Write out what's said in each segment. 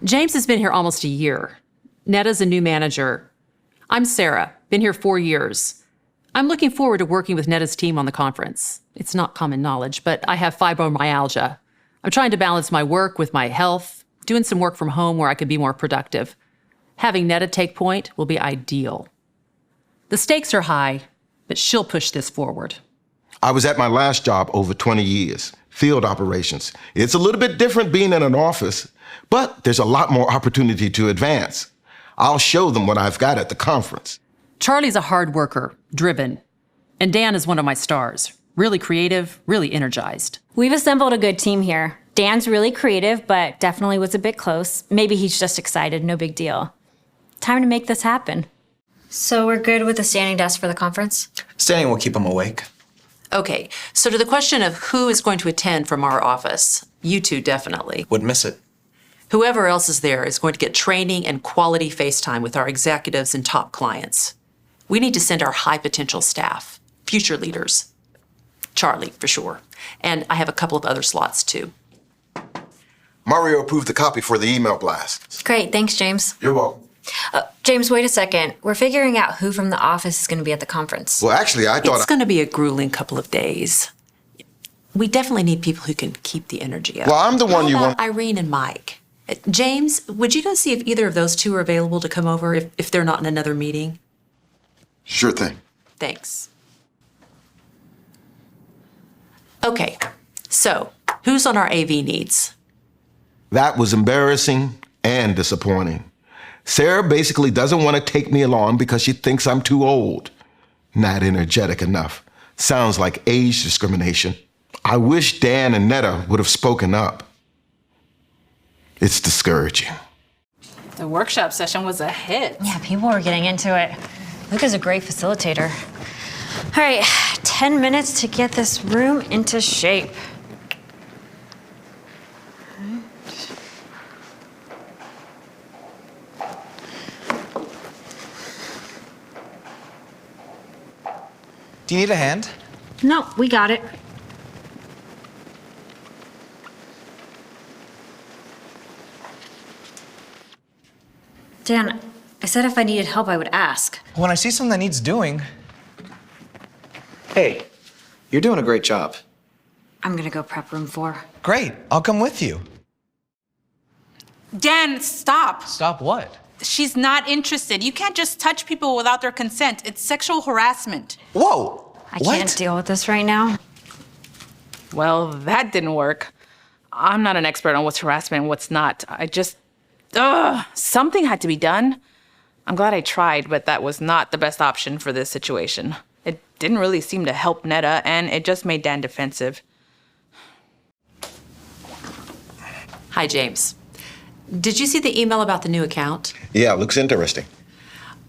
James has been here almost a year. Netta's a new manager. I'm Sarah, been here 4 years. I'm looking forward to working with Netta's team on the conference. It's not common knowledge, but I have fibromyalgia. I'm trying to balance my work with my health, doing some work from home where I could be more productive. Having Netta take point will be ideal. The stakes are high, but she'll push this forward. I was at my last job over 20 years, field operations. It's a little bit different being in an office, but there's a lot more opportunity to advance. I'll show them what I've got at the conference. Charlie's a hard worker, driven. And Dan is one of my stars. Really creative, really energized. We've assembled a good team here. Dan's really creative, but definitely was a bit close. Maybe he's just excited, no big deal. Time to make this happen. So we're good with the standing desk for the conference? Standing will keep them awake. Okay, so to the question of who is going to attend from our office, you two definitely. Wouldn't miss it. Whoever else is there is going to get training and quality FaceTime with our executives and top clients. We need to send our high potential staff, future leaders. Charlie, for sure. And I have a couple of other slots too. Mario approved the copy for the email blast. Great, thanks, James. You're welcome. James, wait a second. We're figuring out who from the office is going to be at the conference. Well, actually, I thought... It's going to be a grueling couple of days. We definitely need people who can keep the energy up. Well, I'm the one you want... Irene and Mike. James, would you go see if either of those two are available to come over if they're not in another meeting? Sure thing. Thanks. Okay, so who's on our AV needs? That was embarrassing and disappointing. Sarah basically doesn't want to take me along because she thinks I'm too old. Not energetic enough. Sounds like age discrimination. I wish Dan and Netta would have spoken up. It's discouraging. The workshop session was a hit. Yeah, people were getting into it. Luca's a great facilitator. All right, 10 minutes to get this room into shape. Do you need a hand? No, we got it. Dan, I said if I needed help, I would ask. When I see something that needs doing... Hey, you're doing a great job. I'm gonna go prep room 4. Great, I'll come with you. Dan, stop. Stop what? She's not interested. You can't just touch people without their consent. It's sexual harassment. Whoa! I can't deal with this right now. Well, that didn't work. I'm not an expert on what's harassment and what's not. Something had to be done. I'm glad I tried, but that was not the best option for this situation. It didn't really seem to help Netta, and it just made Dan defensive. Hi, James. Did you see the email about the new account? Yeah, looks interesting.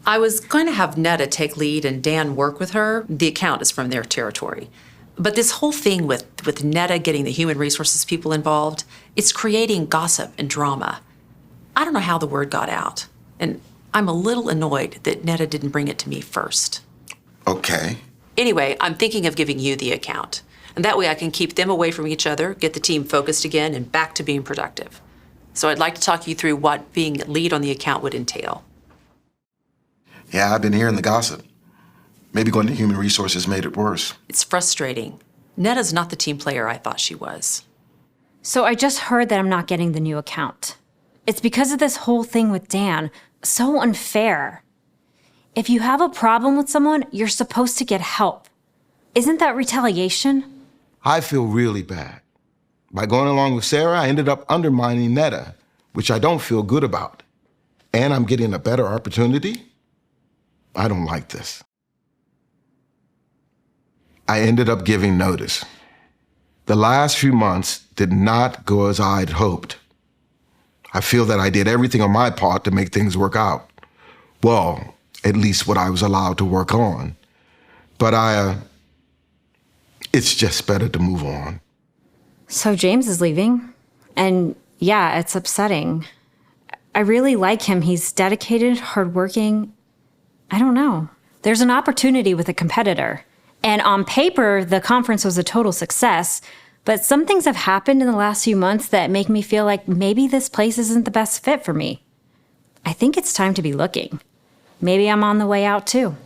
I was going to have Netta take lead and Dan work with her. The account is from their territory. But this whole thing with Netta getting the human resources people involved, it's creating gossip and drama. I don't know how the word got out. And I'm a little annoyed that Netta didn't bring it to me first. Okay. Anyway, I'm thinking of giving you the account. And that way I can keep them away from each other, get the team focused again, and back to being productive. So I'd like to talk you through what being lead on the account would entail. Yeah, I've been hearing the gossip. Maybe going to human resources made it worse. It's frustrating. Netta's not the team player I thought she was. So I just heard that I'm not getting the new account. It's because of this whole thing with Dan. So unfair. If you have a problem with someone, you're supposed to get help. Isn't that retaliation? I feel really bad. By going along with Sarah, I ended up undermining Netta, which I don't feel good about. And I'm getting a better opportunity? I don't like this. I ended up giving notice. The last few months did not go as I'd hoped. I feel that I did everything on my part to make things work out. Well, at least what I was allowed to work on. But it's just better to move on. So James is leaving. And yeah, it's upsetting. I really like him. He's dedicated, hardworking. I don't know. There's an opportunity with a competitor. And on paper, the conference was a total success, But some things have happened in the last few months that make me feel like maybe this place isn't the best fit for me. I think it's time to be looking. Maybe I'm on the way out too.